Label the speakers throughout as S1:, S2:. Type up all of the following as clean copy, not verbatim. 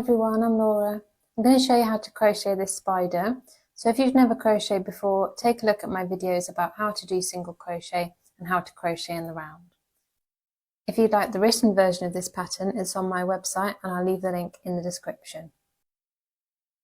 S1: everyone, I'm Laura. I'm going to show you how to crochet this spider. So if you've never crocheted before, take a look at my videos about how to do single crochet and how to crochet in the round. If you'd like the written version of this pattern, it's on my website and I'll leave the link in the description.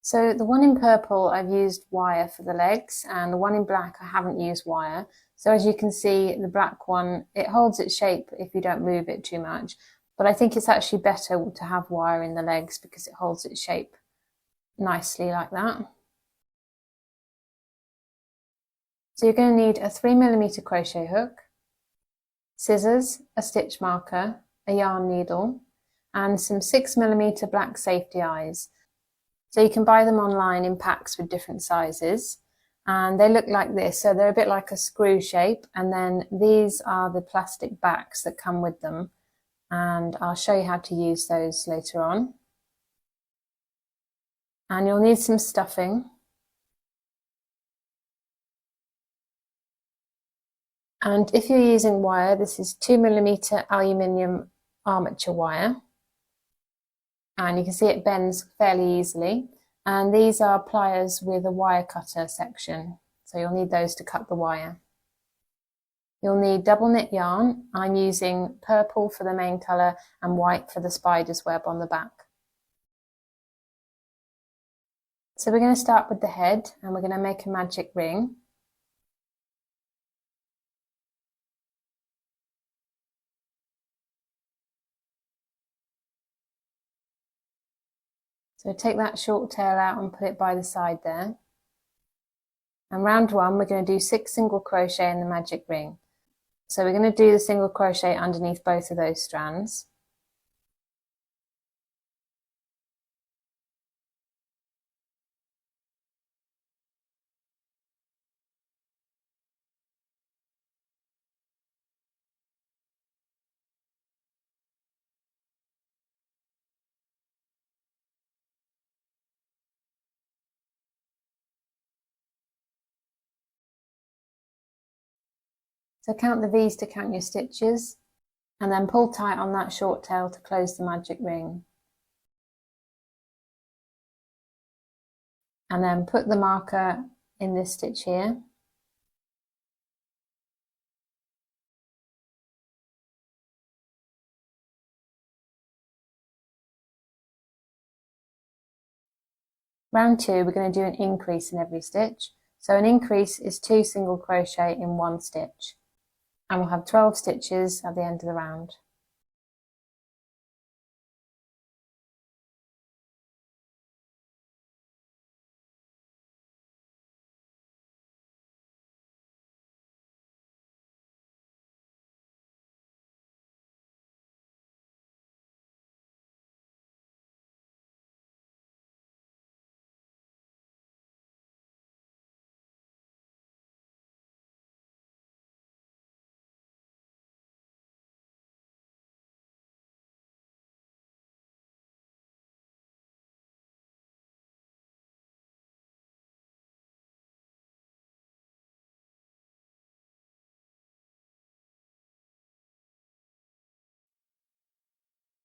S1: So the one in purple I've used wire for the legs, and the one in black I haven't used wire. So as you can see, the black one, it holds its shape if you don't move it too much. But I think it's actually better to have wire in the legs because it holds its shape nicely like that. So you're going to need a 3mm crochet hook, scissors, a stitch marker, a yarn needle, and some 6mm black safety eyes. So you can buy them online in packs with different sizes, and they look like this. So they're a bit like a screw shape, and then these are the plastic backs that come with them. And I'll show you how to use those later on. And you'll need some stuffing. And if you're using wire, this is 2mm aluminium armature wire. And you can see it bends fairly easily. And these are pliers with a wire cutter section. So you'll need those to cut the wire. You'll need double knit yarn. I'm using purple for the main colour and white for the spider's web on the back. So we're going to start with the head and we're going to make a magic ring. So take that short tail out and put it by the side there. And round one, we're going to do 6 single crochet in the magic ring. So we're going to do the single crochet underneath both of those strands. So count the V's to count your stitches, and then pull tight on that short tail to close the magic ring. And then put the marker in this stitch here. Round 2, we're going to do an increase in every stitch. So an increase is 2 single crochet in 1 stitch. And we'll have 12 stitches at the end of the round.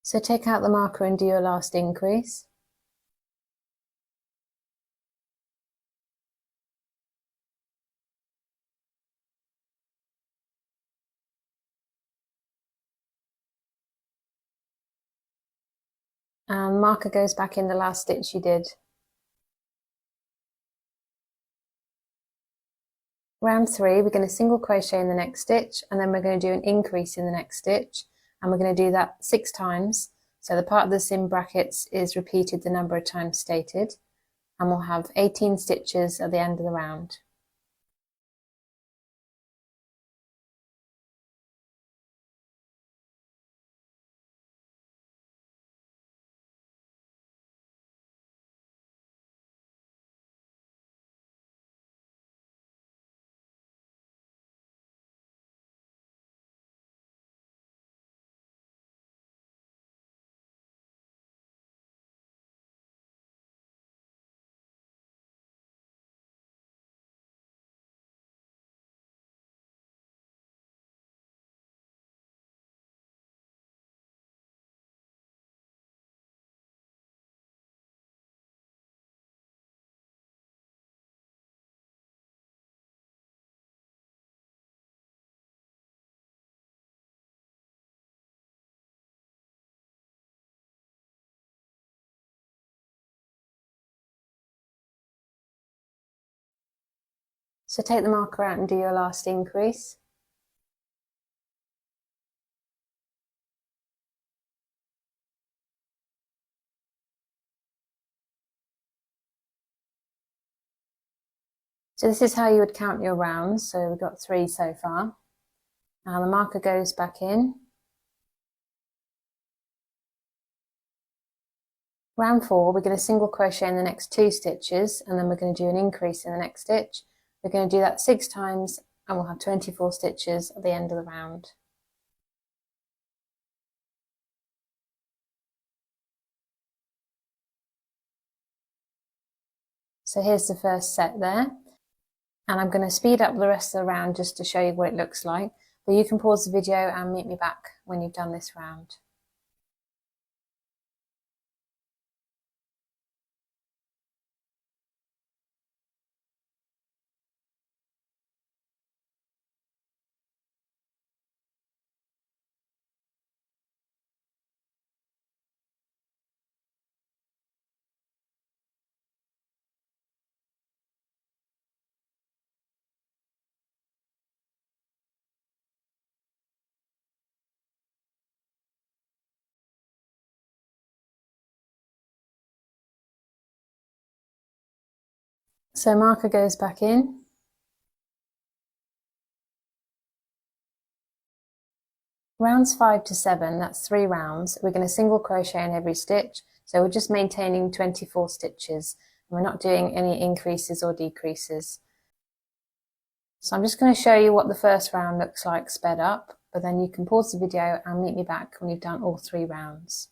S1: So take out the marker and do your last increase. And marker goes back in the last stitch you did. Round 3, we're going to single crochet in the next stitch, and then we're going to do an increase in the next stitch, and we're going to do that 6 times. So the part that's in brackets is repeated the number of times stated, and we'll have 18 stitches at the end of the round. So take the marker out and do your last increase. So this is how you would count your rounds. So we've got 3 so far. Now the marker goes back in. Round 4, we're going to single crochet in the next 2 stitches, and then we're going to do an increase in the next stitch. We're going to do that 6 times, and we'll have 24 stitches at the end of the round. So here's the first set there, and I'm going to speed up the rest of the round just to show you what it looks like, but you can pause the video and meet me back when you've done this round. So marker goes back in. Rounds 5 to 7, that's 3 rounds. We're going to single crochet in every stitch, so we're just maintaining 24 stitches. We're not doing any increases or decreases. So I'm just going to show you what the first round looks like sped up, but then you can pause the video and meet me back when you've done all 3 rounds.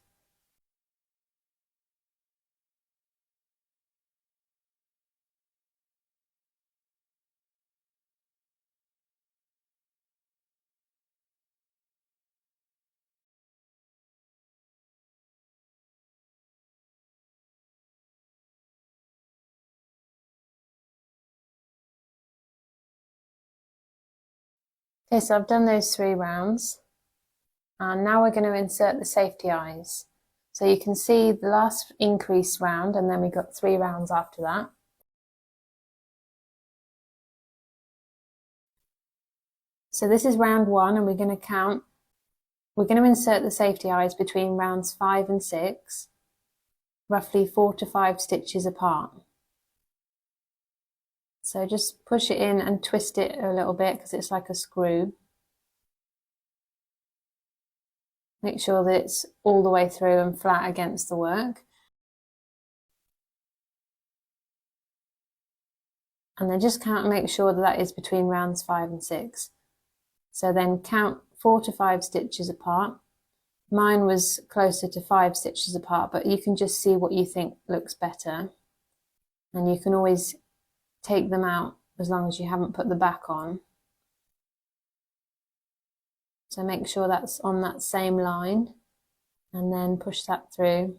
S1: Okay, so I've done those 3 rounds, and now we're going to insert the safety eyes. So you can see the last increase round, and then we got 3 rounds after that. So this is round 1, and we're going to insert the safety eyes between rounds 5 and 6, roughly 4 to 5 stitches apart. So just push it in and twist it a little bit because it's like a screw. Make sure that it's all the way through and flat against the work. And then just count and make sure that that is between rounds 5 and 6. So then count 4 to 5 stitches apart. Mine was closer to 5 stitches apart, but you can just see what you think looks better. And you can always take them out as long as you haven't put the back on. So make sure that's on that same line and then push that through.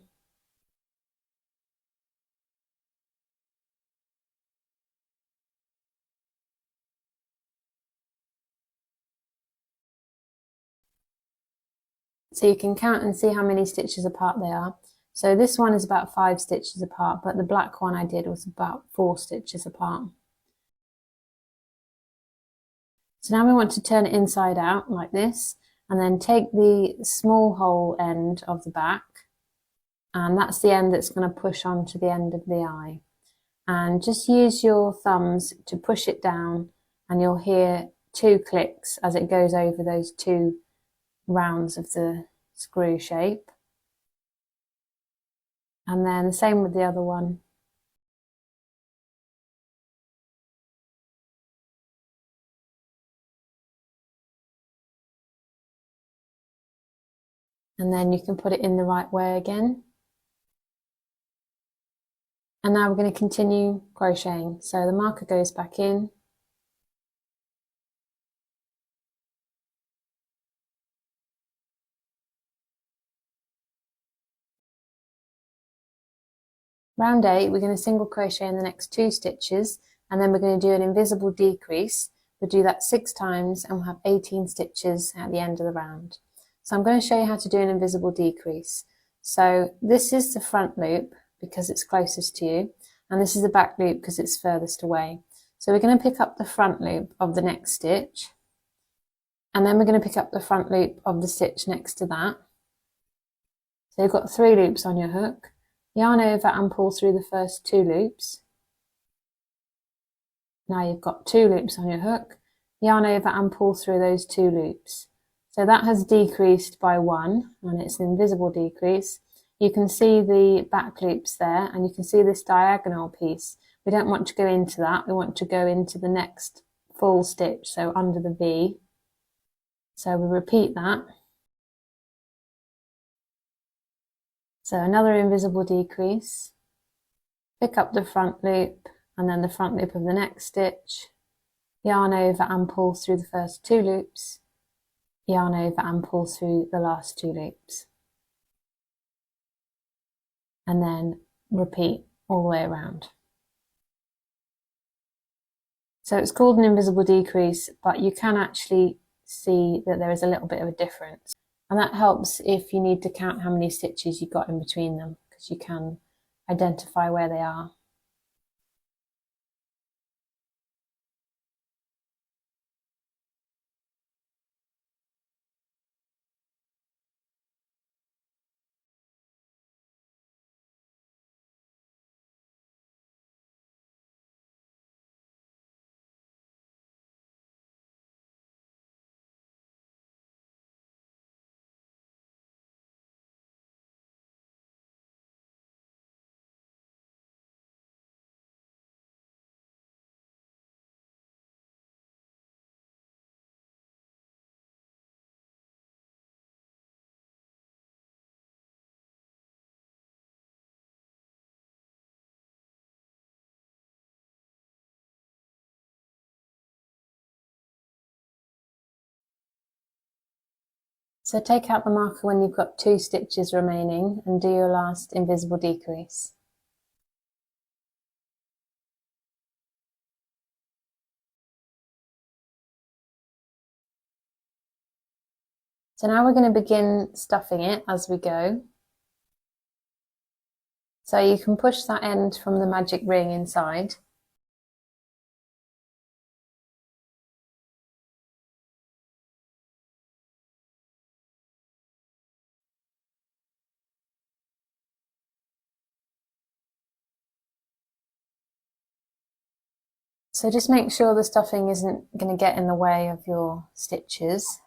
S1: So you can count and see how many stitches apart they are. So this one is about 5 stitches apart, but the black one I did was about 4 stitches apart. So now we want to turn it inside out like this, and then take the small hole end of the back, and that's the end that's going to push onto the end of the eye. And just use your thumbs to push it down, and you'll hear 2 clicks as it goes over those 2 rounds of the screw shape. And then the same with the other one. And then you can put it in the right way again. And now we're going to continue crocheting. So the marker goes back in. Round 8, we're going to single crochet in the next 2 stitches, and then we're going to do an invisible decrease. We'll do that 6 times, and we'll have 18 stitches at the end of the round. So I'm going to show you how to do an invisible decrease. So this is the front loop because it's closest to you, and this is the back loop because it's furthest away. So we're going to pick up the front loop of the next stitch, and then we're going to pick up the front loop of the stitch next to that. So you've got 3 loops on your hook, yarn over and pull through the first 2 loops. Now you've got 2 loops on your hook, yarn over and pull through those 2 loops. So that has decreased by 1, and it's an invisible decrease. You can see the back loops there, and you can see this diagonal piece. We don't want to go into that, we want to go into the next full stitch, so under the V. So we repeat that. So another invisible decrease, pick up the front loop, and then the front loop of the next stitch, yarn over and pull through the first 2 loops, yarn over and pull through the last 2 loops, and then repeat all the way around. So it's called an invisible decrease, but you can actually see that there is a little bit of a difference, and that helps if you need to count how many stitches you got in between them, because you can identify where they are. So take out the marker when you've got 2 stitches remaining and do your last invisible decrease. So now we're going to begin stuffing it as we go. So you can push that end from the magic ring inside. So just make sure the stuffing isn't going to get in the way of your stitches.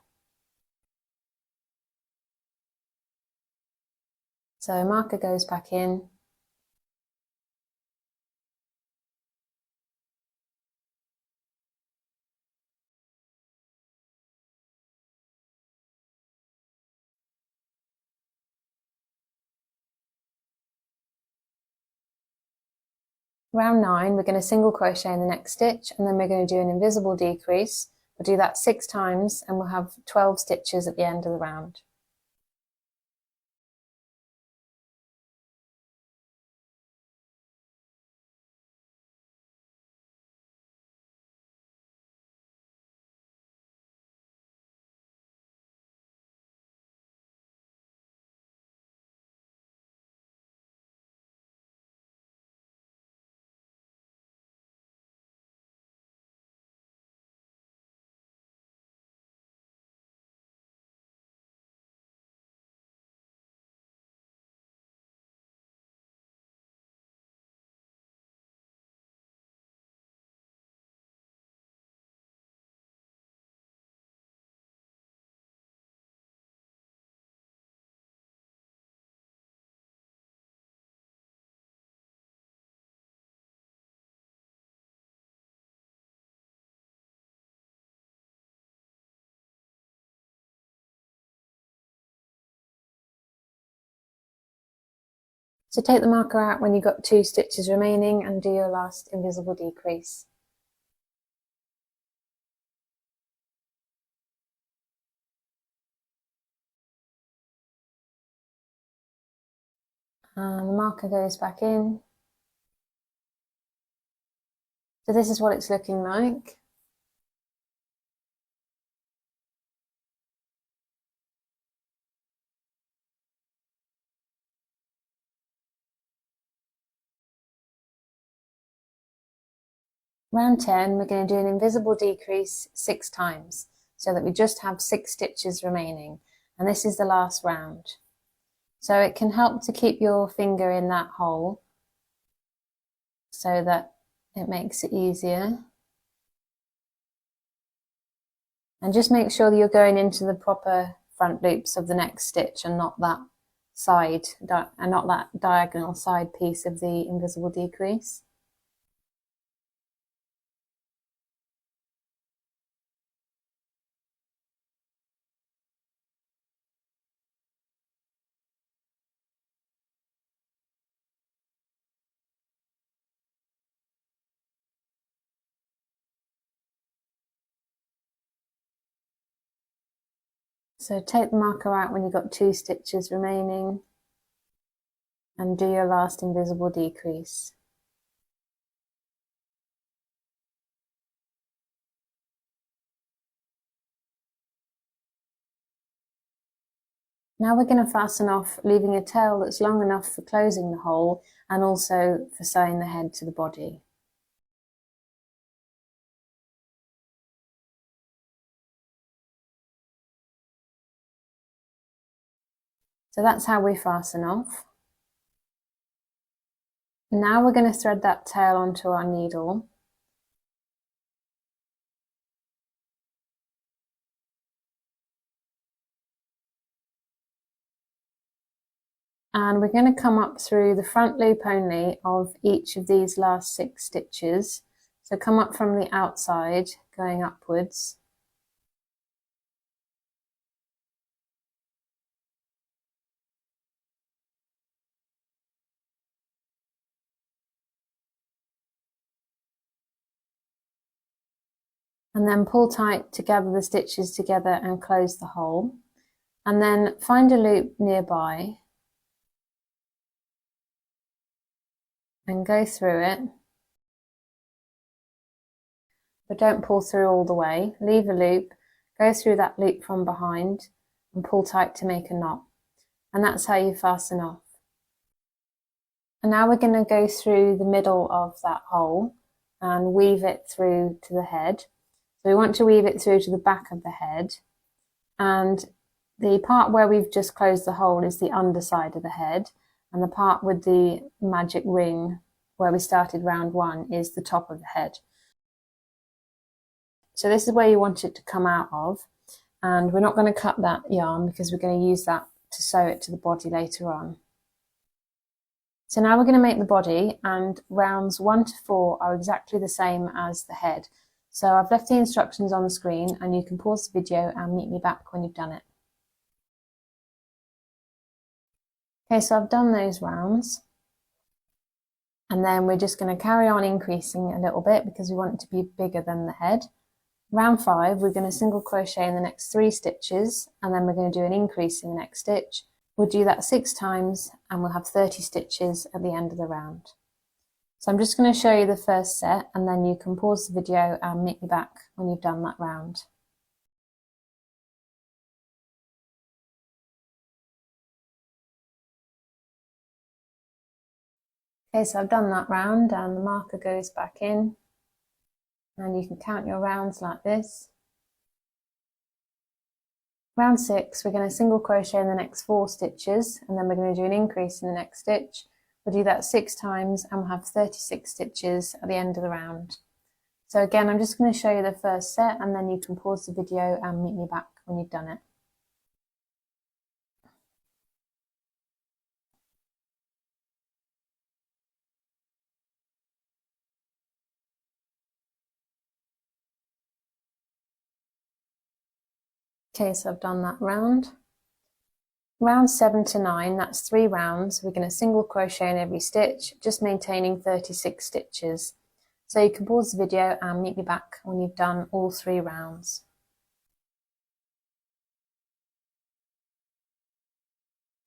S1: So marker goes back in. Round 9, we're going to single crochet in the next stitch, and then we're going to do an invisible decrease. We'll do that 6 times, and we'll have 12 stitches at the end of the round. So take the marker out when you've got 2 stitches remaining and do your last invisible decrease. And the marker goes back in. So this is what it's looking like. Round 10, we're going to do an invisible decrease 6 times, so that we just have 6 stitches remaining, and this is the last round. So it can help to keep your finger in that hole so that it makes it easier. And just make sure that you're going into the proper front loops of the next stitch and not that side, and not that diagonal side piece of the invisible decrease. So take the marker out when you've got 2 stitches remaining and do your last invisible decrease. Now we're going to fasten off, leaving a tail that's long enough for closing the hole and also for sewing the head to the body. So that's how we fasten off. Now we're going to thread that tail onto our needle. And we're going to come up through the front loop only of each of these last 6 stitches. So come up from the outside, going upwards. And then pull tight to gather the stitches together and close the hole. And then find a loop nearby and go through it. But don't pull through all the way. Leave a loop, go through that loop from behind and pull tight to make a knot. And that's how you fasten off. And now we're going to go through the middle of that hole and weave it through to the head. So we want to weave it through to the back of the head, and the part where we've just closed the hole is the underside of the head, and the part with the magic ring where we started round 1 is the top of the head. So this is where you want it to come out of, and we're not going to cut that yarn because we're going to use that to sew it to the body later on. So now we're going to make the body, and rounds 1 to 4 are exactly the same as the head. So I've left the instructions on the screen and you can pause the video and meet me back when you've done it. Okay, so I've done those rounds. And then we're just going to carry on increasing a little bit because we want it to be bigger than the head. Round 5, we're going to single crochet in the next 3 stitches, and then we're going to do an increase in the next stitch. We'll do that 6 times and we'll have 30 stitches at the end of the round. So I'm just going to show you the first set, and then you can pause the video and meet me back when you've done that round. Okay, so I've done that round and the marker goes back in, and you can count your rounds like this. Round 6, we're going to single crochet in the next 4 stitches, and then we're going to do an increase in the next stitch. We'll do that 6 times and we'll have 36 stitches at the end of the round. So again, I'm just going to show you the first set, and then you can pause the video and meet me back when you've done it. Okay, so I've done that round. Round 7 to 9, that's 3 rounds. We're going to single crochet in every stitch, just maintaining 36 stitches. So you can pause the video and meet me back when you've done all 3 rounds.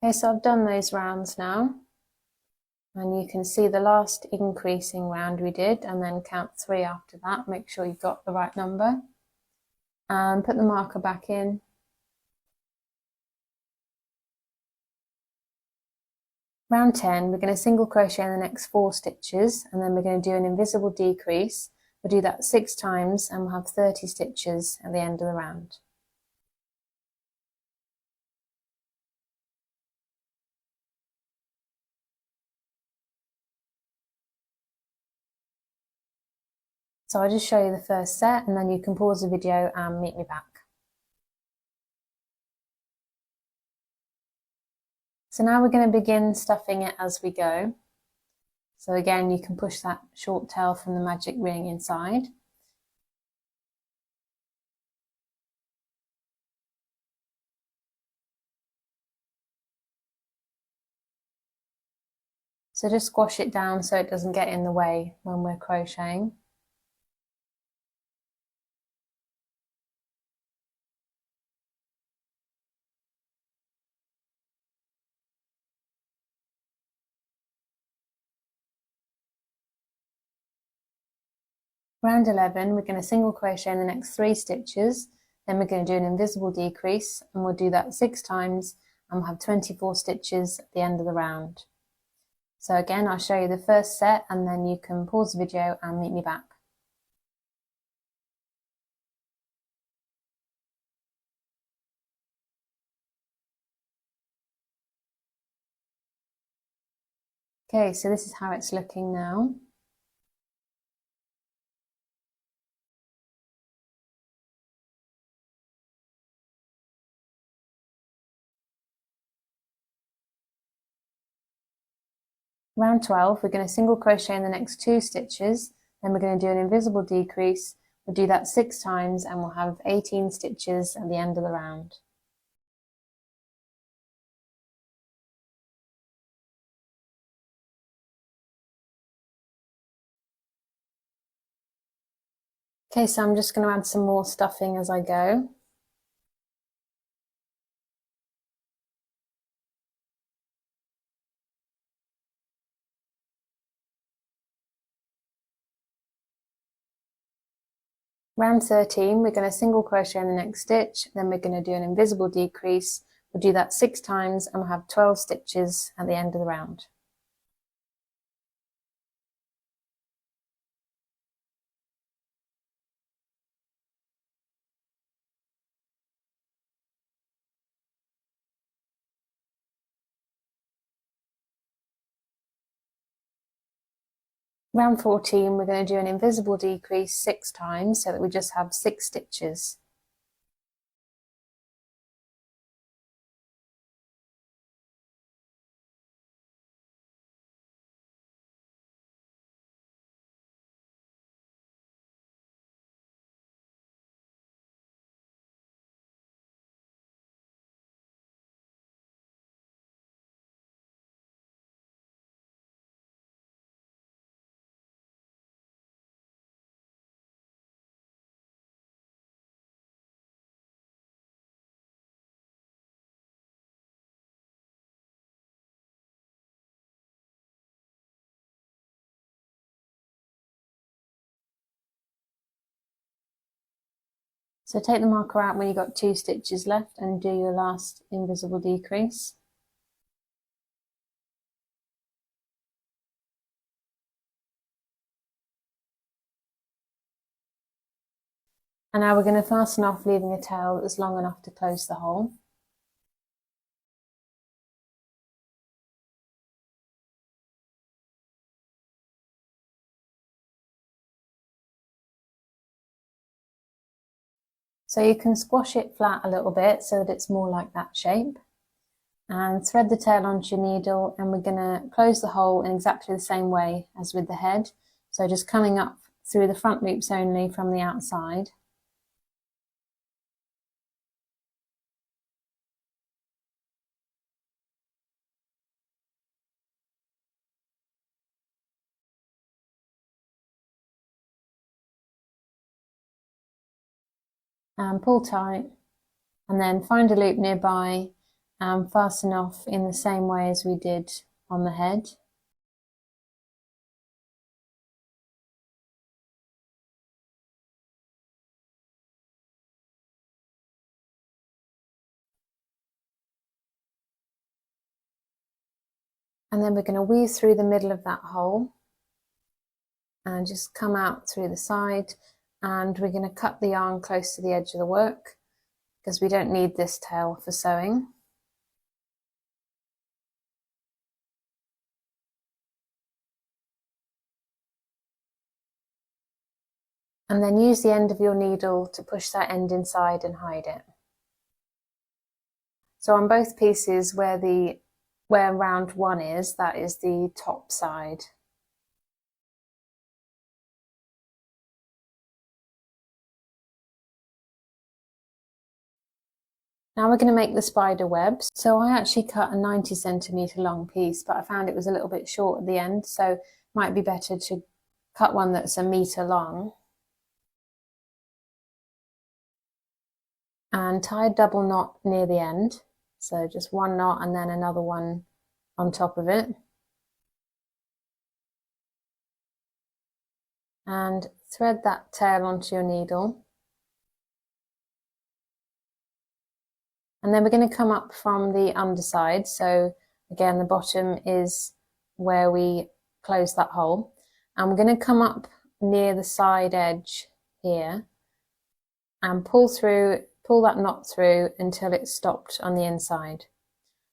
S1: Okay, so I've done those rounds now, and you can see the last increasing round we did, and then count 3 after that. Make sure you've got the right number, and put the marker back in. Round 10, we're going to single crochet in the next 4 stitches, and then we're going to do an invisible decrease, We'll do that 6 times and we'll have 30 stitches at the end of the round. So I'll just show you the first set and then you can pause the video and meet me back. So now we're going to begin stuffing it as we go. So again, you can push that short tail from the magic ring inside. So just squash it down so it doesn't get in the way when we're crocheting. Round 11, we're going to single crochet in the next 3 stitches, then we're going to do an invisible decrease and we'll do that 6 times and we'll have 24 stitches at the end of the round. So again, I'll show you the first set and then you can pause the video and meet me back. Okay, so this is how it's looking now. Round 12, we're going to single crochet in the next 2 stitches, then we're going to do an invisible decrease. We'll do that 6 times and we'll have 18 stitches at the end of the round. Okay, so I'm just going to add some more stuffing as I go. Round 13, we're going to single crochet in the next stitch, then we're going to do an invisible decrease. We'll do that 6 times and we'll have 12 stitches at the end of the round. Round 14, we're going to do an invisible decrease 6 times so that we just have 6 stitches. So take the marker out when you've got 2 stitches left and do your last invisible decrease. And now we're going to fasten off, leaving a tail that's long enough to close the hole. So you can squash it flat a little bit so that it's more like that shape. And thread the tail onto your needle and we're going to close the hole in exactly the same way as with the head. So just coming up through the front loops only from the outside. And pull tight and then find a loop nearby and fasten off in the same way as we did on the head. And then we're going to weave through the middle of that hole and just come out through the side, and we're going to cut the yarn close to the edge of the work because we don't need this tail for sewing. And then use the end of your needle to push that end inside and hide it. So on both pieces where round 1 is, that is the top side. Now we're going to make the spider webs. So I actually cut a 90cm long piece, but I found it was a little bit short at the end, so it might be better to cut one that's 1 meter long. And tie a double knot near the end. So just 1 knot and then another one on top of it. And thread that tail onto your needle. And then we're going to come up from the underside. So again, the bottom is where we close that hole. And we're going to come up near the side edge here and pull that knot through until it's stopped on the inside.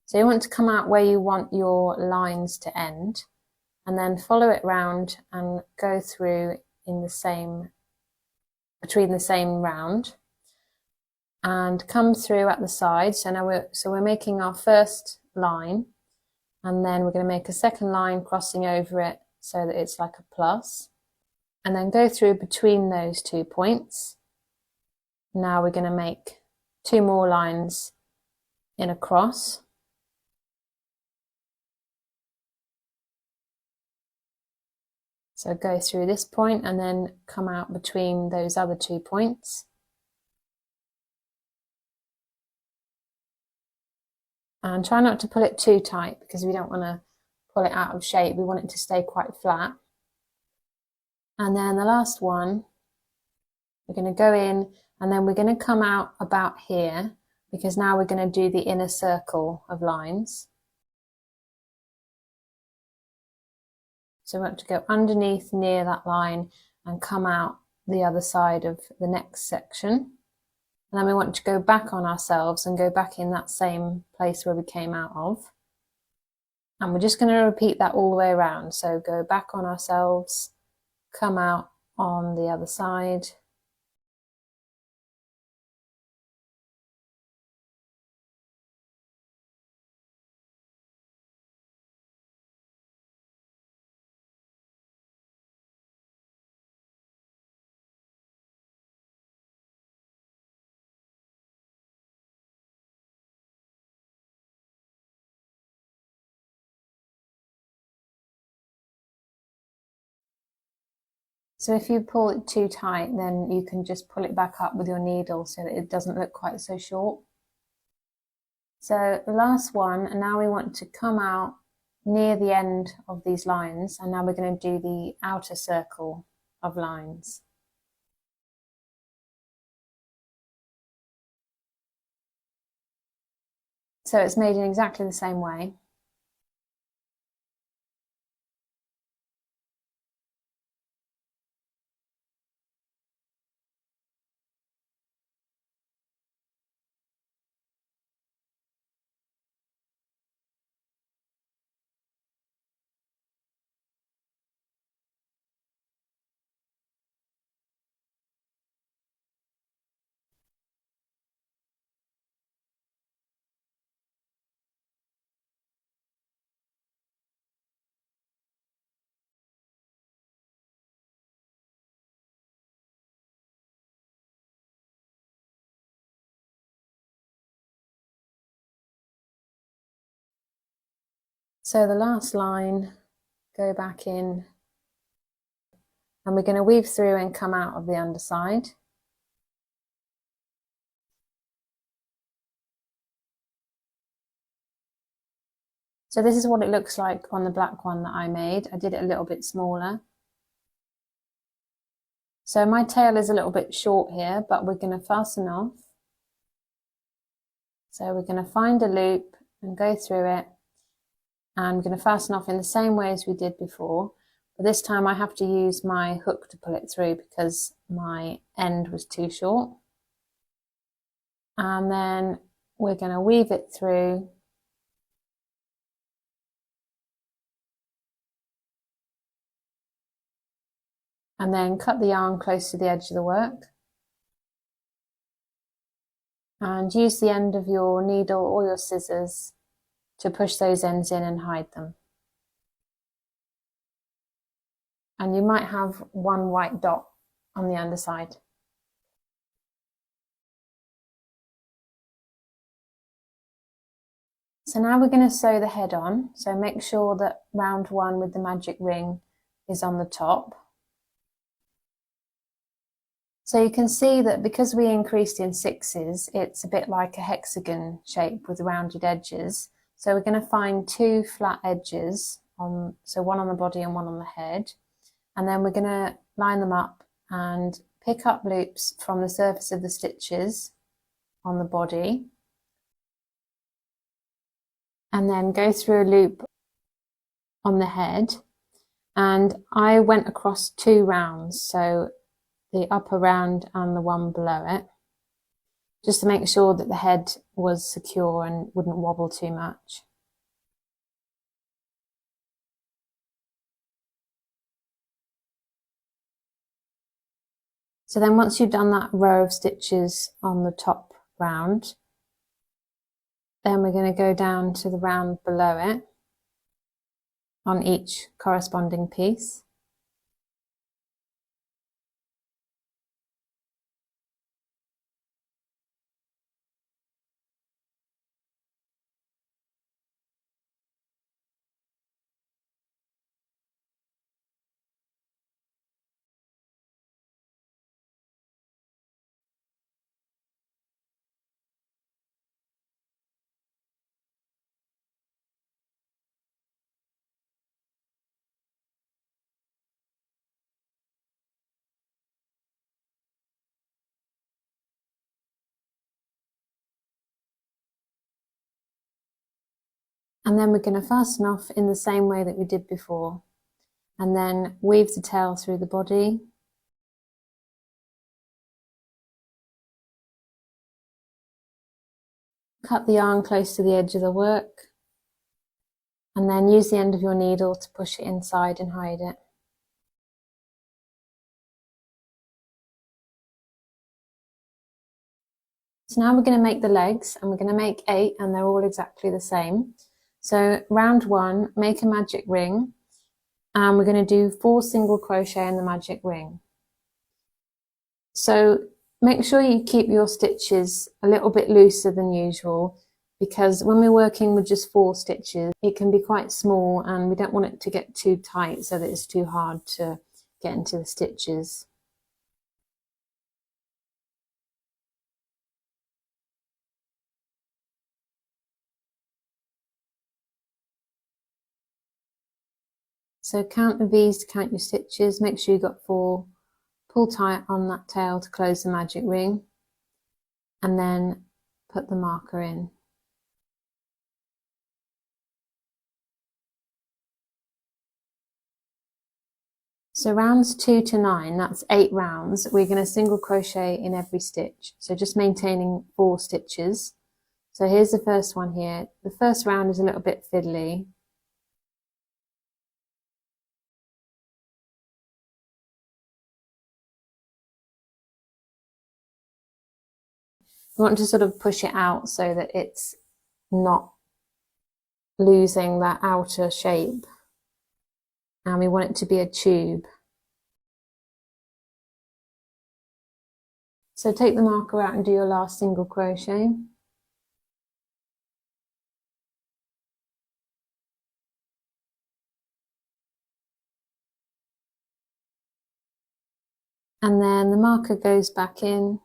S1: So you want to come out where you want your lines to end, and then follow it round and go through in between the same round, and come through at the side. So now we're making our first line, and then we're going to make a second line crossing over it so that it's like a plus, and then go through between those 2 points. Now we're going to make 2 more lines in a cross. So go through this point and then come out between those other 2 points. And try not to pull it too tight because we don't want to pull it out of shape. We want it to stay quite flat. And then the last one, we're going to go in and then we're going to come out about here because now we're going to do the inner circle of lines. So we want to go underneath near that line and come out the other side of the next section. And then we want to go back on ourselves and go back in that same place where we came out of. And we're just going to repeat that all the way around. So go back on ourselves, come out on the other side. So if you pull it too tight, then you can just pull it back up with your needle so that it doesn't look quite so short. So the last one, and now we want to come out near the end of these lines, and now we're going to do the outer circle of lines. So it's made in exactly the same way. So the last line, go back in, and we're going to weave through and come out of the underside. So this is what it looks like on the black one that I made. I did it a little bit smaller. So my tail is a little bit short here, but we're going to fasten off. So we're going to find a loop and go through it. And we're going to fasten off in the same way as we did before. but this time I have to use my hook to pull it through because my end was too short. And then we're going to weave it through and then cut the yarn close to the edge of the work and use the end of your needle or your scissors to push those ends in and hide them. And you might have one white dot on the underside. So now we're going to sew the head on, so make sure that round one with the magic ring is on the top. So you can see that because we increased in 6s, it's a bit like a hexagon shape with rounded edges. So we're going to find 2 flat edges, so one on the body and one on the head. And then we're going to line them up and pick up loops from the surface of the stitches on the body. And then go through a loop on the head. And I went across 2 rounds, so the upper round and the one below it, just to make sure that the head was secure and wouldn't wobble too much. So then once you've done that row of stitches on the top round, then we're going to go down to the round below it on each corresponding piece. And then we're going to fasten off in the same way that we did before, and then weave the tail through the body. Cut the yarn close to the edge of the work, and then use the end of your needle to push it inside and hide it. So now we're going to make the legs, and we're going to make 8, and they're all exactly the same. So round 1, make a magic ring, and we're going to do 4 single crochet in the magic ring. So make sure you keep your stitches a little bit looser than usual, because when we're working with just 4 stitches, it can be quite small and we don't want it to get too tight so that it's too hard to get into the stitches. So count the V's to count your stitches, make sure you've got 4, pull tight on that tail to close the magic ring, and then put the marker in. So rounds 2 to 9, that's 8 rounds, we're going to single crochet in every stitch, so just maintaining 4 stitches. So here's the first one here. The first round is a little bit fiddly. You want to sort of push it out so that it's not losing that outer shape, and we want it to be a tube. So take the marker out and do your last single crochet. And then the marker goes back in.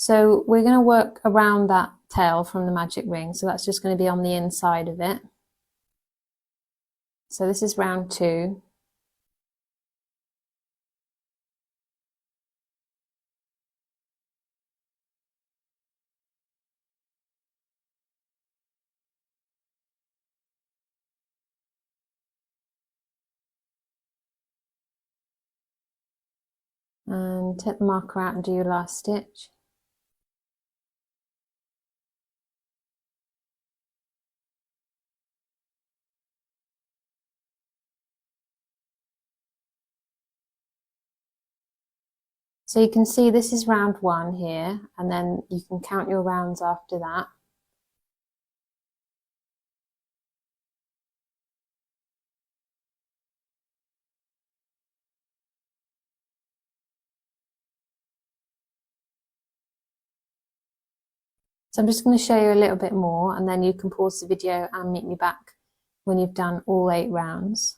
S1: So we're going to work around that tail from the magic ring, so that's just going to be on the inside of it. So this is round 2. And take the marker out and do your last stitch. So you can see this is round 1 here, and then you can count your rounds after that. So I'm just going to show you a little bit more, and then you can pause the video and meet me back when you've done all 8 rounds.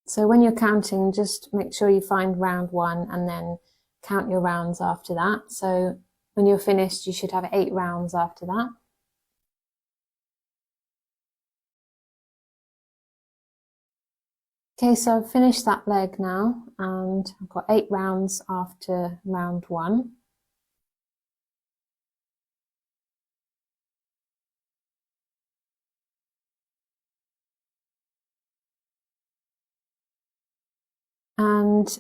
S1: So when you're counting, just make sure you find round 1 and then count your rounds after that. So when you're finished, you should have 8 rounds after that. Okay, so I've finished that leg now, and I've got 8 rounds after round 1. And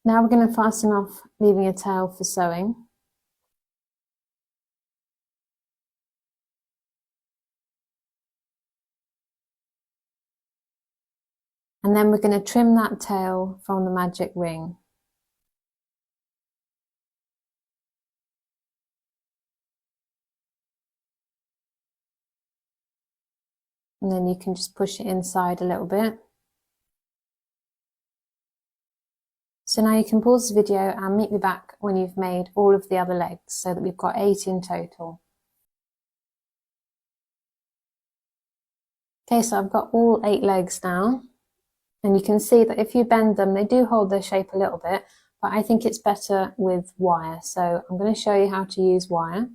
S1: now we're going to fasten off, leaving a tail for sewing. And then we're going to trim that tail from the magic ring. And then you can just push it inside a little bit. So now you can pause the video and meet me back when you've made all of the other legs, so that we've got 8 in total. Okay, so I've got all 8 legs now, and you can see that if you bend them, they do hold their shape a little bit, but I think it's better with wire. So I'm going to show you how to use wire.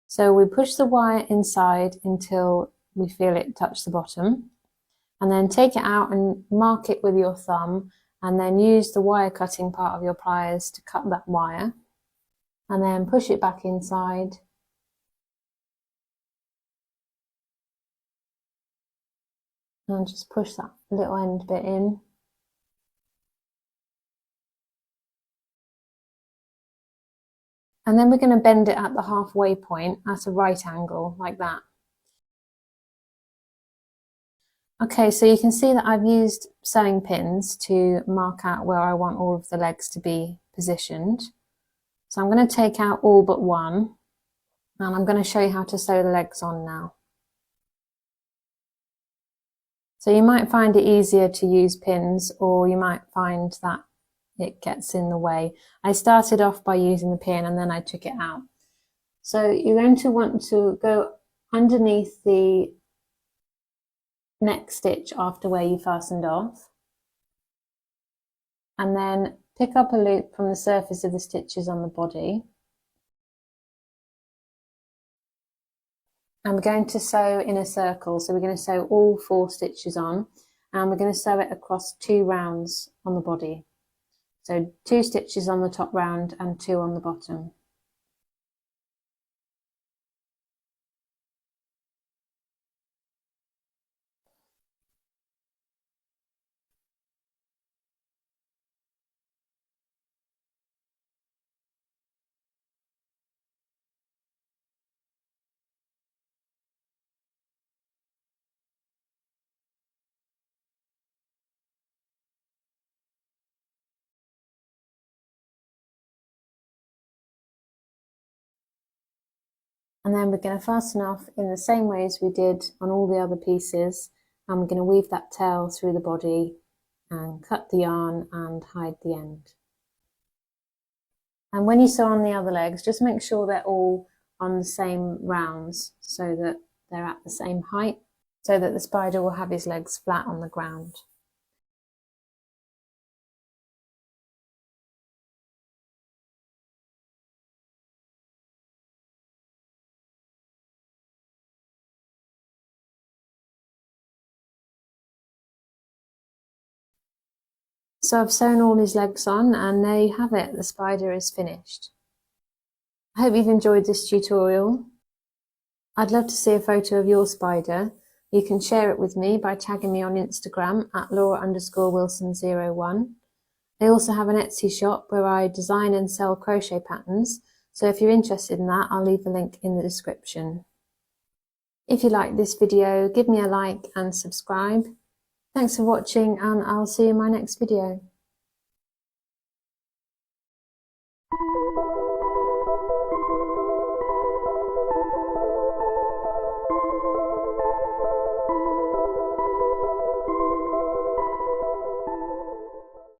S1: So we push the wire inside until we feel it touch the bottom, and then take it out and mark it with your thumb, and then use the wire cutting part of your pliers to cut that wire, and then push it back inside. And just push that little end bit in. And then we're going to bend it at the halfway point at a right angle, like that. Okay, so you can see that I've used sewing pins to mark out where I want all of the legs to be positioned. So I'm going to take out all but one, and I'm going to show you how to sew the legs on now. So you might find it easier to use pins, or you might find that it gets in the way. I started off by using the pin and then I took it out. So you're going to want to go underneath the neck stitch after where you fastened off, and then pick up a loop from the surface of the stitches on the body, and we're going to sew in a circle. So we're going to sew all 4 stitches on, and we're going to sew it across 2 rounds on the body. So 2 stitches on the top round and 2 on the bottom. And then we're going to fasten off in the same way as we did on all the other pieces, and we're going to weave that tail through the body and cut the yarn and hide the end. And when you sew on the other legs, just make sure they're all on the same rounds, so that they're at the same height, so that the spider will have his legs flat on the ground. So I've sewn all his legs on, and there you have it, the spider is finished. I hope you've enjoyed this tutorial. I'd love to see a photo of your spider. You can share it with me by tagging me on Instagram at Laura_Wilson01. I also have an Etsy shop where I design and sell crochet patterns, so if you're interested in that, I'll leave a link in the description. If you like this video, give me a like and subscribe. Thanks for watching, and I'll see you in my next video.